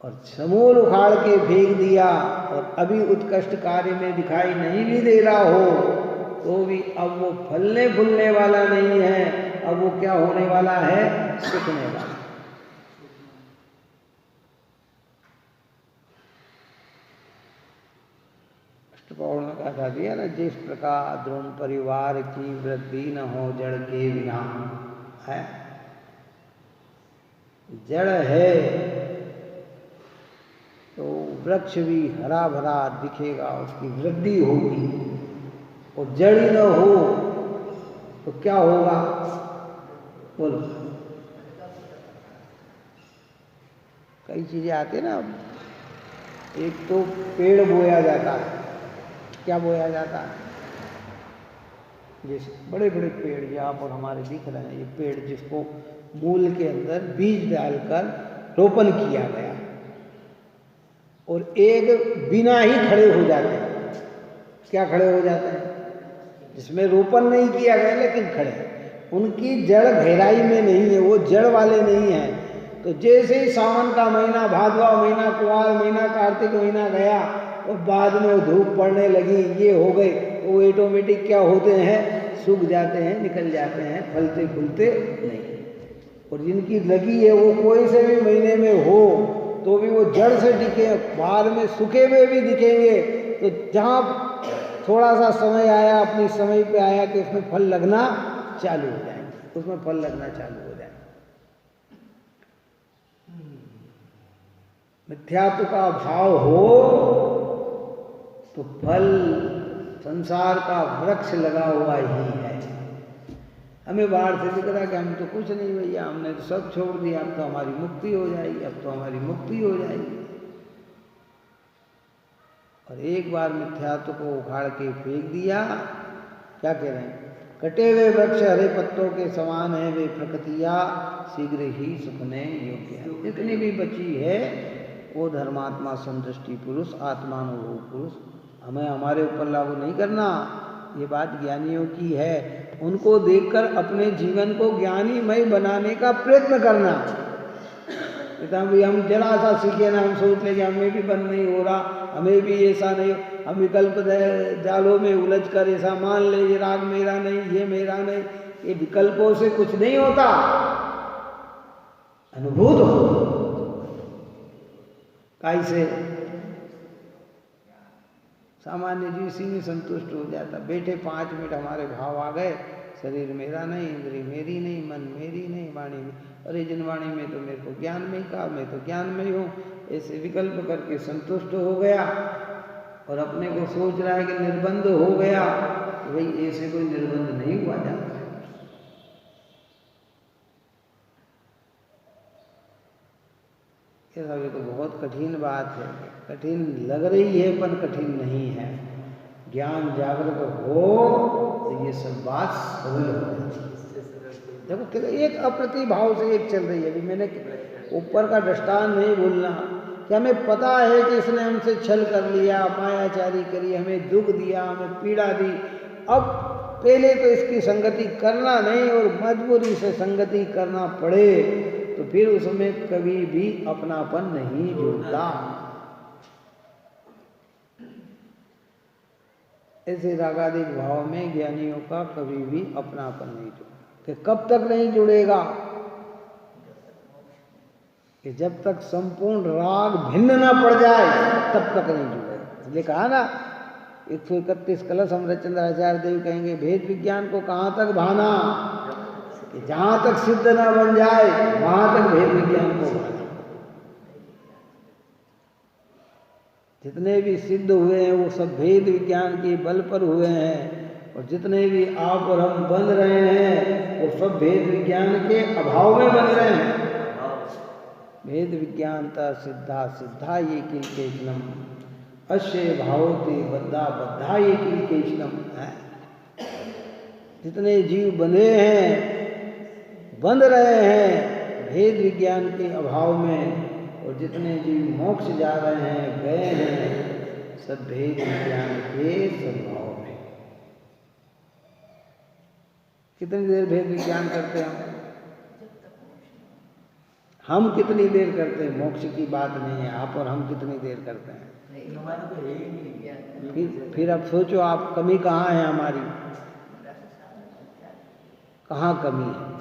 और समूल उखाड़ के फेंक दिया और अभी उत्कृष्ट कार्य में दिखाई नहीं भी दे रहा हो, तो भी अब वो फलने फूलने वाला नहीं है, अब वो क्या होने वाला है, सूखने वाला। अष्टपौड़ में कहा दिया ना, जिस प्रकार द्रोण परिवार की वृद्धि न हो जड़ के बिना है, जड़ है तो वृक्ष भी हरा भरा दिखेगा, उसकी वृद्धि होगी, और जड़ ही न हो तो क्या होगा, बोलो। कई चीजें आती है ना, एक तो पेड़ बोया जाता है, क्या बोया जाता है, जैसे बड़े बड़े पेड़ यहाँ पर हमारे दिख रहे हैं, ये पेड़ जिसको मूल के अंदर बीज डालकर रोपण किया गया, और एक बिना ही खड़े हो जाते हैं। क्या खड़े हो जाते हैं? जिसमें रोपण नहीं किया गया लेकिन खड़े, उनकी जड़ गहराई में नहीं है, वो जड़ वाले नहीं है। तो जैसे ही सावन का महीना, भादवा महीना, कुआर महीना, कार्तिक महीना गया और बाद में धूप पड़ने लगी, ये हो गए, वो ऑटोमेटिक क्या होते हैं, सूख जाते हैं, निकल जाते हैं, फलते फूलते नहीं। और जिनकी लगी है वो कोई से भी महीने में हो तो भी वो जड़ से दिखे, बाहर में सूखे हुए भी दिखेंगे। तो जहाँ थोड़ा सा समय आया, अपनी समय पे आया कि उसमें फल लगना चालू हो जाएंगे, उसमें फल लगना चालू हो जाएंगे। मिथ्यात्व का भाव हो तो फल संसार का वृक्ष लगा हुआ ही है। हमें बाहर से दिख रहा कि हम तो कुछ नहीं भैया, हमने तो सब छोड़ दिया, अब तो हमारी मुक्ति हो जाएगी, अब तो हमारी मुक्ति हो जाएगी। और एक बार मिथ्यात्व को उखाड़ के फेंक दिया, क्या कह रहे हैं, कटे हुए वृक्ष हरे पत्तों के समान है, वे प्रकृतियां शीघ्र ही सूखने योग्य है। जितनी भी बची है वो धर्मात्मा, संतुष्टि पुरुष, आत्मानुभव पुरुष, हमें हमारे ऊपर लागू नहीं करना। ये बात ज्ञानियों की है, उनको देखकर अपने जीवन को ज्ञानीमय बनाने का प्रयत्न करना। भी हम जरा सा सीखे ना, हम सोच लें कि हमें भी बंद नहीं हो रहा, हमें भी ऐसा नहीं, हम विकल्प जालों में उलझ कर ऐसा मान ले, ये राग मेरा नहीं, ये मेरा नहीं। ये विकल्पों से कुछ नहीं होता, अनुभूत हो कैसे सामान्य जीव इसी में संतुष्ट हो जाता। बैठे 5 मिनट हमारे भाव आ गए, शरीर मेरा नहीं, इंद्रिय मेरी नहीं, मन मेरी नहीं, वाणी में, अरे जिन वाणी में तो मेरे को ज्ञान में ही कहा, मैं तो ज्ञान में ही हूँ, ऐसे विकल्प करके संतुष्ट हो गया। और अपने को सोच रहा है कि निर्बंध हो गया, तो भाई ऐसे कोई निर्बंध नहीं हुआ जाता है। ये तो बहुत कठिन बात है, कठिन लग रही है पर कठिन नहीं है। ज्ञान जागृत हो तो ये सब बात सरल हो जाती है। देखो कि एक अप्रतिभाव से एक चल रही है। अभी मैंने ऊपर का दृष्टांत नहीं भूलना कि हमें पता है कि इसने हमसे छल कर लिया, मायाचारी करी, हमें दुख दिया, हमें पीड़ा दी। अब पहले तो इसकी संगति करना नहीं और मजबूरी से संगति करना पड़े तो फिर उसमें कभी भी अपनापन नहीं जुड़ता। ऐसे रागादिक भाव में ज्ञानियों का कभी भी अपनापन नहीं जुड़ता। कि कब तक नहीं जुड़ेगा? कि जब तक संपूर्ण राग भिन्न ना पड़ जाए तब तक नहीं जुड़ेगा। इसलिए कहा ना 131 कलश अमृतचंद्राचार्य देव कहेंगे भेद विज्ञान को कहाँ तक भाना कि जहाँ तक सिद्ध ना बन जाए वहाँ तक भेद विज्ञान को भाना। जितने भी सिद्ध हुए हैं वो सब भेद विज्ञान के बल पर हुए हैं और जितने भी आप और हम बन रहे हैं वो सब भेद विज्ञान के अभाव में बन रहे हैं। भेद विज्ञानता सिद्धा सिद्धा ये किलकेशनम अश्य भावते बद्धा बद्धा ये किलकेशनम है। जितने जीव बंधे हैं बंध रहे हैं भेद विज्ञान के अभाव में और जितने जीव मोक्ष जा रहे हैं गए हैं सब भेद विज्ञान के सद्भाव में। कितनी देर भेद विज्ञान करते हैं हम कितनी देर करते हैं? मोक्ष की बात नहीं है, आप और हम कितनी देर करते हैं? फिर अब सोचो आप कमी कहाँ है हमारी, कहाँ कमी है?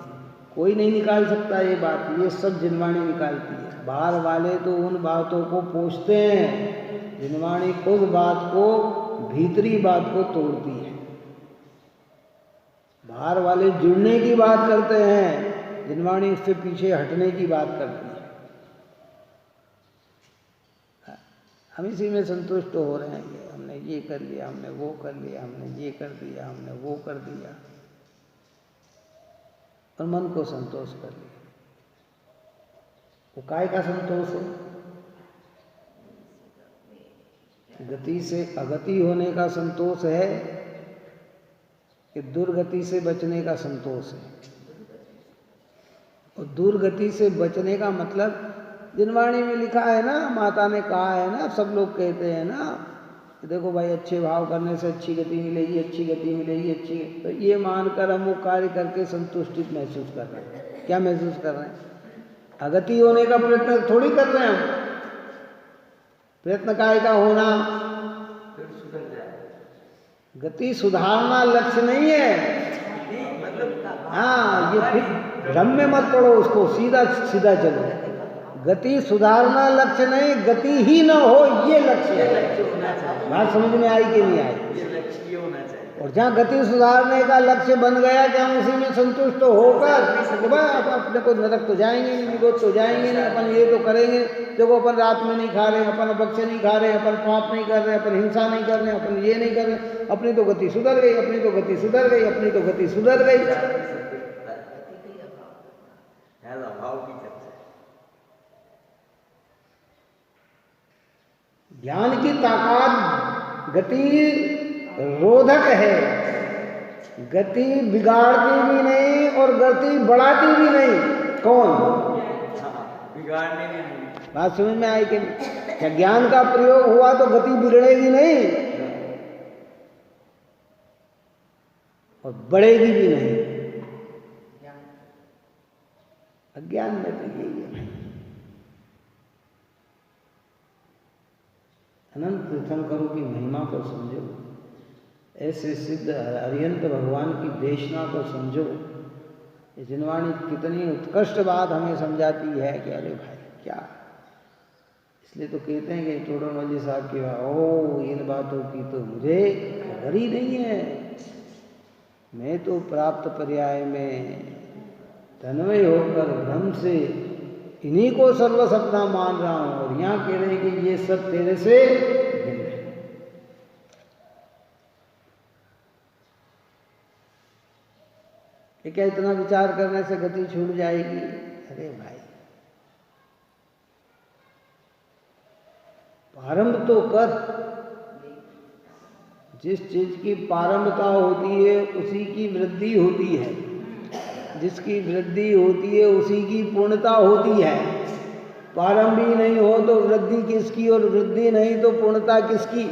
कोई नहीं निकाल सकता ये बात, ये सब जिनवाणी निकालती है। बाहर वाले तो उन बातों को पूछते हैं, जिनवाणी उस बात को भीतरी बात को तोड़ती है। बाहर वाले जुड़ने की बात करते हैं, जिनवाणी उससे पीछे हटने की बात करती है। हम इसी में संतुष्ट हो रहे हैं कि हमने ये कर लिया, हमने वो कर लिया, हमने ये कर दिया, हमने वो कर दिया और मन को संतोष कर लिया। वो काय का संतोष है? गति से अगति होने का संतोष है कि दुर्गति से बचने का संतोष है। और दुर्गति से बचने का मतलब जिनवाणी में लिखा है ना, माता ने कहा है ना, सब लोग कहते हैं ना कि देखो भाई अच्छे भाव करने से अच्छी गति मिलेगी, अच्छी गति मिलेगी, अच्छी। तो ये मानकर हम वो कार्य करके संतुष्टि महसूस कर रहे हैं। क्या महसूस कर रहे हैं? अगति होने का प्रयत्न थोड़ी कर रहे हैं हम। प्रयत्न काय का होना, गति सुधारना लक्ष्य नहीं है। हाँ, ये फिर भ्रम में मत पड़ो, उसको सीधा सीधा चलो। गति सुधारना लक्ष्य नहीं, गति ही न हो ये लक्ष्य है। बात समझ में आई कि नहीं आई? और जहाँ गति सुधारने का लक्ष्य बन गया कि हम उसी में संतुष्ट होकर अपने को नरक तो जाएंगे नहीं, निगोद तो जाएंगे नहीं, अपन ये तो करेंगे, देखो अपन रात में नहीं खा रहे, अपन बच्चे नहीं खा रहे, अपन पाप नहीं कर रहे, अपन हिंसा नहीं कर रहे, अपन ये नहीं कर रहे, अपनी तो गति सुधर गई, अपनी तो गति सुधर गई, अपनी तो गति सुधर गई। ज्ञान की ताकत गति रोधक है, गति बिगाड़ती भी नहीं और गति बढ़ाती भी नहीं। कौन? बिगाड़ने भी नहीं। बात समझ में आई कि क्या? ज्ञान का प्रयोग हुआ तो गति बिगड़ेगी नहीं और बढ़ेगी भी नहीं। अज्ञान में तो यही है। अनंत तीर्थंकरों की महिमा को समझो, ऐसे सिद्ध अरिहंत भगवान की देशना को समझो। ये जिनवाणी कितनी उत्कृष्ट बात हमें समझाती है कि अरे भाई क्या। इसलिए तो कहते हैं कि टोडरमल जी साहब की ओ इन बातों की तो मुझे खबर ही नहीं है, मैं तो प्राप्त पर्याय में तन्मय होकर ब्रह्म से इन्हीं को सर्वसत्ता मान रहा हूं और यहाँ कह रहे हैं कि ये सब तेरे से भिन्न है। ये क्या इतना विचार करने से गति छूट जाएगी? अरे भाई, प्रारंभ तो कर। जिस चीज की प्रारंभता होती है उसी की वृद्धि होती है, जिसकी वृद्धि होती है उसी की पूर्णता होती है। प्रारंभ ही नहीं हो तो वृद्धि किसकी, और वृद्धि नहीं तो पूर्णता किसकी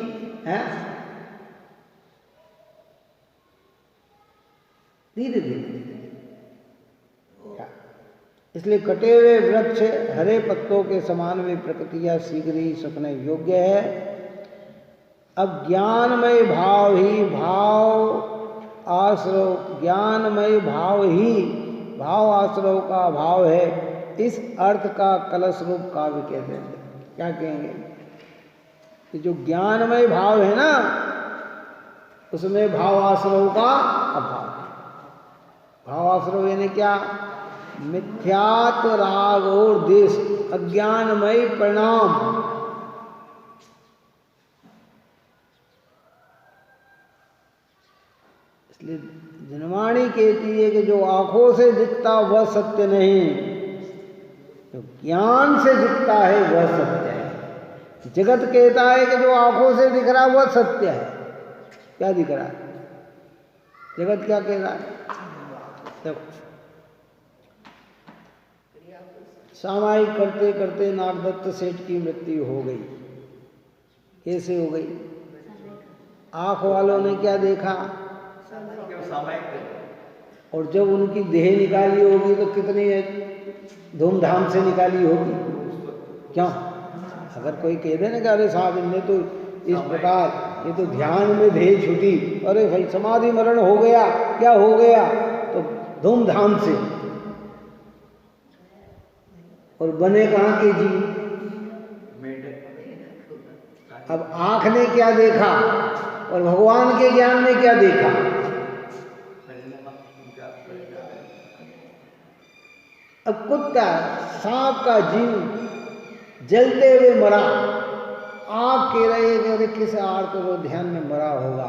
है? धीरे धीरे। इसलिए कटे हुए वृक्ष हरे पत्तों के समान वे प्रकृतियां शीघ्र ही सूखने योग्य है। अब ज्ञानमय भाव ही भाव आश्रव, ज्ञानमय भाव ही भाव आश्रव का भाव है। इस अर्थ का कलश रूप काव्य कहते हैं। क्या कहेंगे? कि जो ज्ञानमय भाव है ना, उसमें भाव आश्रव का अभाव है। भाव आश्रव यानी क्या? मिथ्यात्व, राग और देश, अज्ञानमय परिणाम। इसलिए जनवाणी कहती है कि जो आंखों से दिखता वह सत्य नहीं, जो ज्ञान से दिखता है वह सत्य है। जगत कहता है कि जो आंखों से दिख रहा वह सत्य है। क्या दिख रहा है? जगत क्या कह रहा है? देखो, सामायिक करते करते नागदत्त सेठ की मृत्यु हो गई। कैसे हो गई? आंख वालों ने क्या देखा? और जब उनकी देह निकाली होगी तो कितनी धूमधाम से निकाली होगी। क्यों? अगर कोई कह दे ना कि अरे साहब इनने तो इस प्रकार, ये तो ध्यान में देह छूटी, अरे भाई समाधि मरण हो गया, क्या हो गया, तो धूमधाम से। और बने कहाँ के जी? अब आंख ने क्या देखा और भगवान के ज्ञान ने क्या देखा? अब कुत्ता सांप का जीव जलते हुए मरा, आप कह रहे हैं कि किस आर्त वो ध्यान में मरा होगा,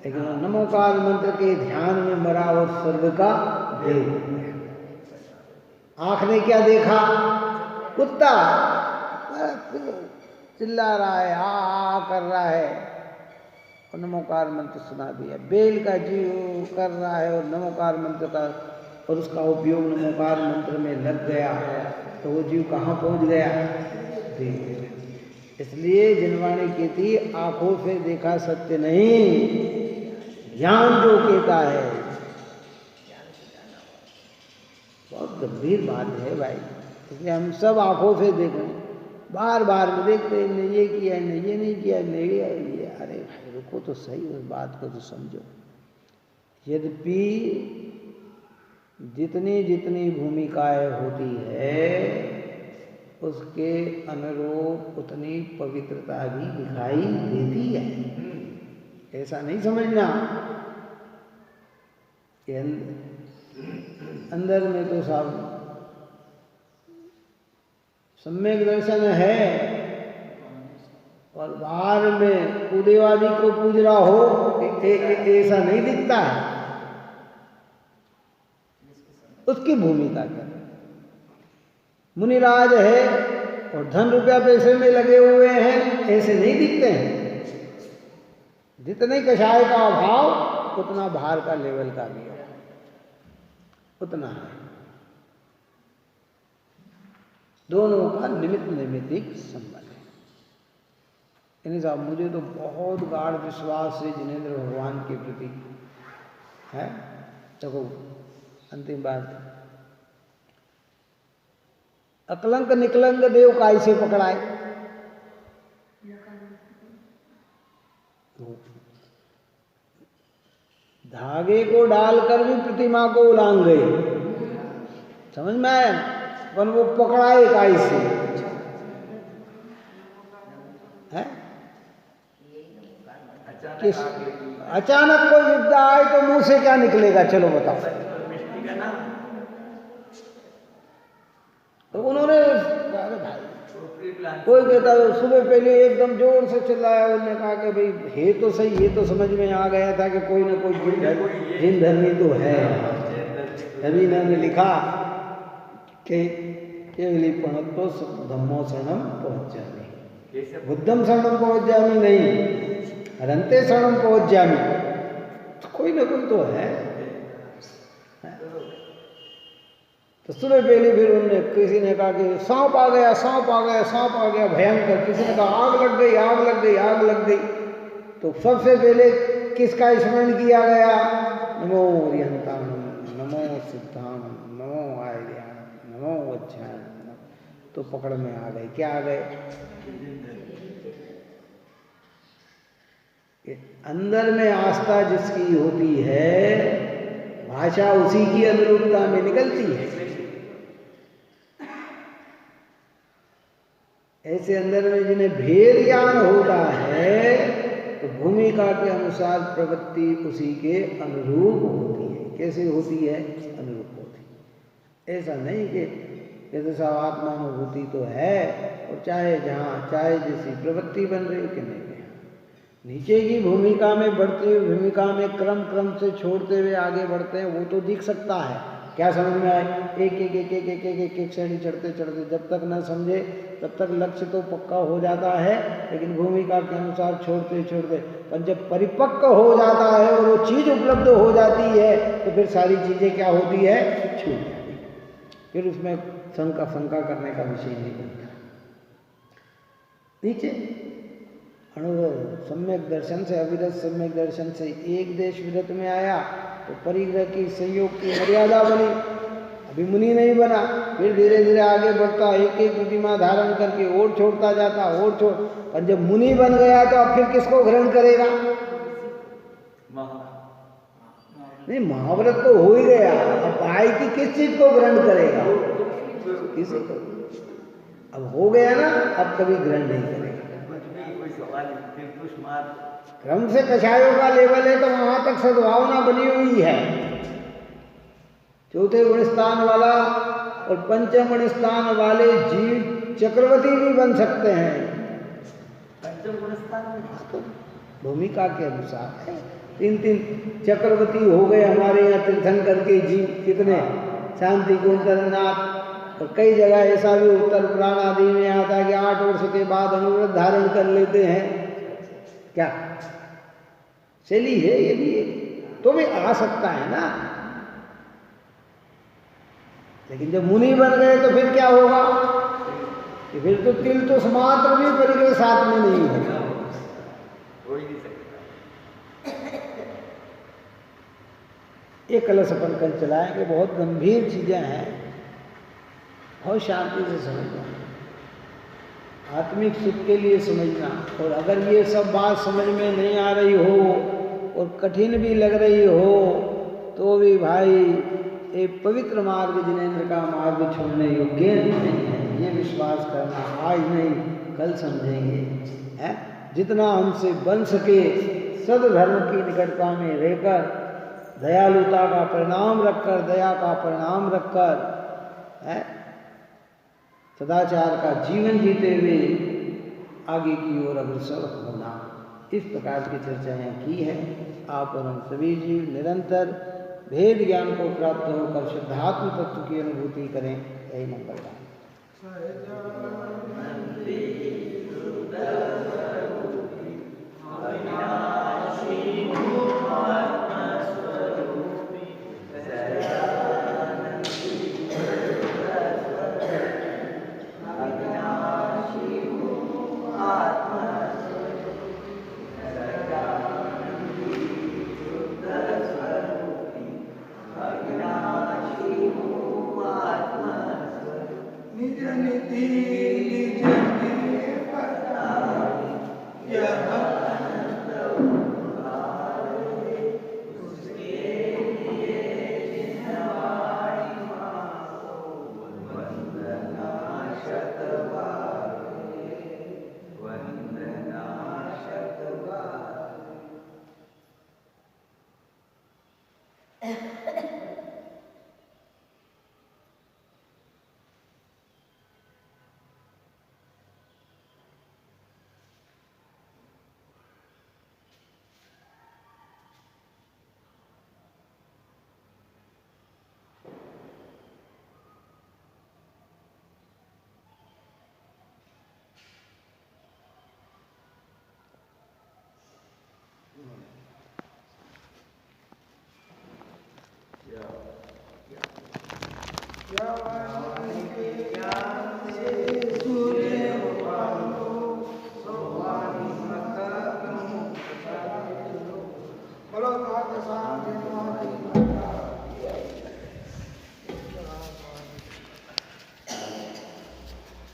लेकिन वो नमोकार मंत्र के ध्यान में मरा और स्वर्ग का देव। आंख ने क्या देखा? कुत्ता चिल्ला रहा है, आ कर रहा है और नमोकार मंत्र सुना दिया। बेल का जीव कर रहा है और नमोकार मंत्र का, और उसका उपयोग नमोकार मंत्र में लग गया तो वो जीव कहाँ पहुँच गया? इसलिए जनवाणी कहती आंखों से देखा सत्य नहीं, ज्ञान जो कहता है। बहुत गंभीर बात है भाई। इसलिए हम सब आंखों से देख रहे हैं, बार बार में देखते हैं, ने ये किया, ने ये नहीं किया, ने ये। अरे भाई रुको तो सही, उस बात को तो समझो। यद्यपि जितनी जितनी भूमिकाएं होती है उसके अनुरूप उतनी पवित्रता भी दिखाई देती है। ऐसा नहीं समझना कि अंदर में तो सब सम्यक दर्शन है और बाहर में कूदेवादी को पूज रहा हो, ऐसा नहीं दिखता है। उसकी भूमिका क्या? मुनिराज है और धन रुपया पैसे में लगे हुए हैं, ऐसे नहीं दिखते हैं। जितने कषाय का अभाव उतना बाहर का लेवल का भी है, उतना है। दोनों का निमित्त नैमित्तिक संबंध है। यानी साहब मुझे तो बहुत गाढ़ विश्वास है जिनेंद्र भगवान के प्रति है। देखो अंतिम बात, अकलंक निकलंक देव काय से पकड़ाए? धागे को डालकर भी प्रतिमा को उलांग गए, समझ में आया? पर वो पकड़ाए काय से है? किस अचानक कोई विपदा आए तो मुंह से क्या निकलेगा? चलो बताओ। तो उन्होंने, अरे भाई कोई कहता है सुबह पहले एकदम जोर से चिल्लाया, उन्होंने कहा कि भाई है तो सही, ये तो समझ में आ गया था कि कोई ना कोई जिन धर्मी तो है। तभी इन्होंने लिखा कि केवली प्रणतो धम्मो शरणम पहुंचामी, बुद्धम शरणम पहुंचामी नहीं, हरंते शरणम पहुंचामी। तो कोई ना कोई तो है। तो सुबह पहले फिर उन्होंने किसी ने कहा कि सांप आ गया, सांप आ गया, सांप आ गया भयंकर। किसी ने कहा आग लग गई, आग लग गई, आग लग गई। तो सबसे पहले किसका स्मरण किया गया? नमो रिहंताणम, नमो सिद्धाणम, नमो आर्याणम, नमो वज्रायणम। तो पकड़ में आ गए। क्या आ गए? अंदर में आस्था जिसकी होती है, भाषा उसी की अनुरूपता में निकलती है। ऐसे अंदर में जिन्हें भेद ज्ञान होता है तो भूमिका के अनुसार प्रवृत्ति उसी के अनुरूप होती है। कैसे होती है? अनुरूप होती है। ऐसा नहीं कि जैसे सब आत्मानुभूति तो है और चाहे जहाँ चाहे जैसी प्रवृत्ति बन रही कि नहीं। नीचे की भूमिका में बढ़ती हुई भूमिका में क्रम क्रम से छोड़ते हुए आगे बढ़ते हैं, वो तो दिख सकता है। क्या समझ में आए? एक एक एक एक एक एक एक एक श्रेणी चढ़ते चढ़ते जब तक न समझे तब तक लक्ष्य तो पक्का हो जाता है, लेकिन भूमिका के अनुसार छोड़ते छोड़ते पर जब परिपक्व हो जाता है और वो चीज़ उपलब्ध हो जाती है तो फिर सारी चीज़ें क्या होती है? छूट जाती है। फिर उसमें शंका करने का विषय नहीं बनता। नीचे अनुभव सम्यक दर्शन से, अविरत सम्यक दर्शन से एक देश विरत में आया तो परिग्रह की संयोग की मर्यादा बनी, अभी मुनि नहीं बना। फिर धीरे धीरे आगे बढ़ता, एक एक प्रतिमा धारण करके और छोड़ता जाता, और छोड़। पर जब मुनि बन गया तो अब फिर किसको ग्रहण करेगा? नहीं, महाव्रत तो हो ही गया, अब भाई की किस चीज को ग्रहण करेगा? किसी को। अब हो गया ना, अब कभी ग्रहण नहीं करेगा। क्रम से कषायों का लेवल है तो वहां तक सद्भावना बनी हुई है। चौथे गुण स्थान वाला और पंचम गुण स्थान वाले जीव चक्रवर्ती भी बन सकते हैं। पंचम गुण स्थान में भूमिका के अनुसार है। 3 चक्रवर्ती हो गए हमारे यहाँ तीर्थंकर के जीव। कितने? शांति कुंतलनाथ। और कई जगह ऐसा भी उत्तर पुराण आदि में आता है कि 8 वर्ष के बाद अनुव्रत धारण कर लेते हैं। क्या शैली है ये भी? तो भी आ सकता है ना। लेकिन जब मुनि बन गए तो फिर क्या होगा? कि फिर तो तिल तो मात्र भी परिग्रह साथ में नहीं होगा। ये कलश अपन कल चलाएंगे। बहुत गंभीर चीजें हैं, बहुत शांति से समझना, आत्मिक सुख के लिए समझना। और अगर ये सब बात समझ में नहीं आ रही हो और कठिन भी लग रही हो तो भी भाई एक पवित्र मार्ग जिनेंद्र का मार्ग छोड़ने योग्य नहीं है, ये विश्वास करना। आज नहीं कल समझेंगे। है जितना हमसे बन सके सदधर्म की निकटता में रहकर, दयालुता का परिणाम रखकर, दया का परिणाम रखकर, है सदाचार का जीवन जीते हुए आगे की ओर अग्रसर होना। इस प्रकार की चर्चाएं की है। आप और हम सभी जीव निरंतर भेद ज्ञान को प्राप्त होकर शुद्धात्म तत्व की अनुभूति करें। यही मंगल है। वाणी के ज्ञान से सूर्य पालो सो वाणी मत तुम बोलो तो साथ